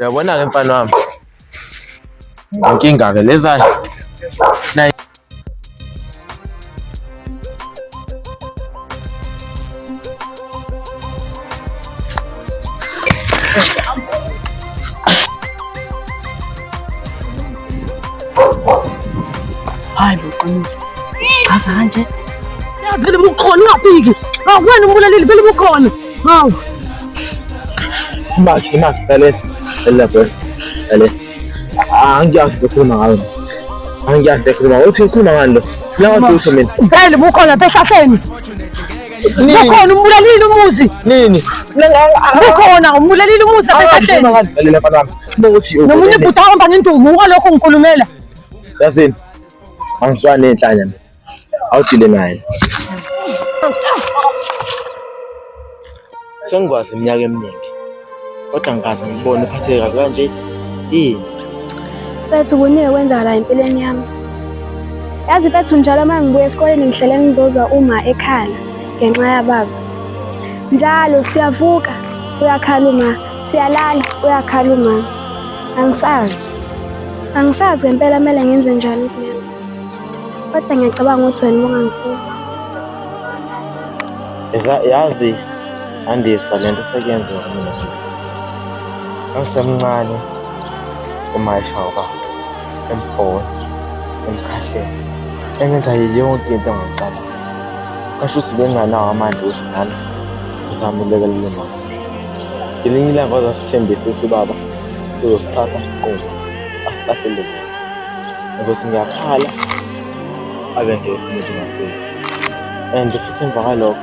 Uyabona-ke mfana wami, inkinga-ke lezana nayi. Hayi boqiniso. Chaza kanje. Ya vele bukhona ungafiki. Hawu wena umbulaleli vele bukhona. Hawu. Imaki, lalela. Lalela bro. Lalela. Angiyazi ukukhuluma ngayo. Angiyazi ukukhuluma. Uthi ngikhuluma ngani lo? Ngiyawazi ukuthi mina. Vele bukhona ehlahleni. Bukhona umbulaleli umuzi. Nini? Bukhona umbulaleli umuzi ehlahleni. Lalela mfana wami. Ukuthi nomunye ibhuta ahamba ngenduku ngalokho ngikhulumela. Yazini. Angiswane nenhlanya mina. Awudile naye. Sengikwazi iminyaka eminingi. Kodwa ngikaze ngibone uphatheka kanje. Yini? Bethu kunike kwenzakala empilweni yami. Yazi bethu njalo uma ngibuya esikoleni ngihlele ngizozwa uma ekhala ngenxa yababa. Njalo siyavuka uyakhala uma, siyalala uyakhala uma. Angisazi ngempela kumele ngenze njani kimi. Kodwa ngiyacabanga ukuthi wena ungangisiza. Yazi Andiswa lento sekuyenzeka mina. Angisemncane umayishaba empoza emkhahleni. Engenza yonke into engicabanga. Kasho ukuthi benganawo amandla ukuthi ngani ngizame ukulekelela imali. Ngelinye ilanga wazasithembisa ukuthi ubaba uzosithatha siqobo asihlahlele. Ngokuthi ngiyakhala abe nje umuntu ngasiza. And futhi emva kwalokho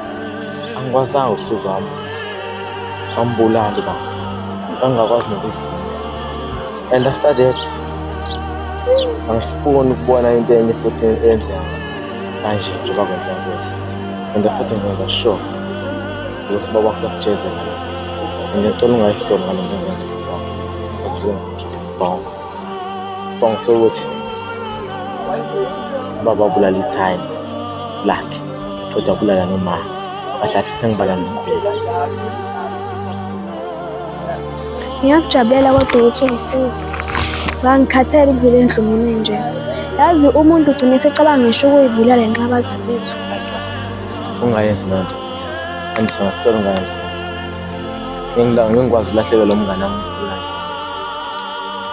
angikwazanga usizo wami. Ambulali ba. Angakwazi nokudlula. And after that angifuni ukubona into enye futhi enzeka kanje njengoba kwenzeka. And futhi ngenza sure ukuthi baba kuyakujezela. Ngicela ungayisoli ngalo ngenza ukuthi bong so ukuthi baba ubulala ithine lakhe kodwa ubulala noma ahlahle sengibala nempela. Ngiyakujabulela kodwa ukuthi ungisize. Ngangikhathele ukudlula endlumini nje. Yazi umuntu ugcina esecabanga ngisho ukuyibulala ngenxa zethu. Ungayenzi lonto. Andiswa ngicela ungayenzi. Ngingikwazi ukulahlekelwa lo mngane wami.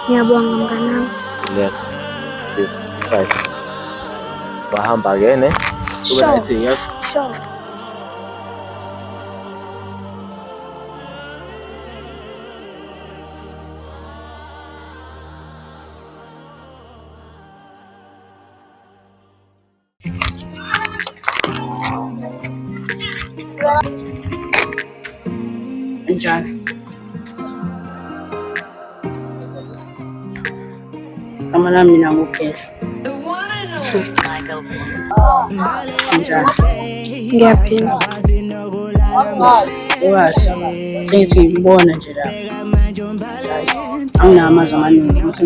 Ngiyabonga mngane wami. Let's see. Right. Bahamba ke ne? Sure. Sure. Njani? Kama nami mina nguphehla. Njani? Ngiyaphila. Owazi, sengithi ngibona nje lapha. Anginamazwi amaningi ukuthi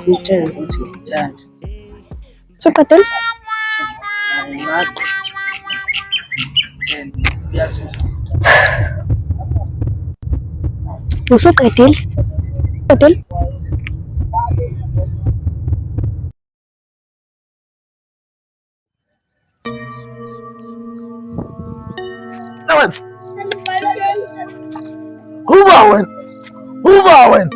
ngitshele ukuthi ngithanda. Suqedile? Usuqedile? Qedile? Who are when?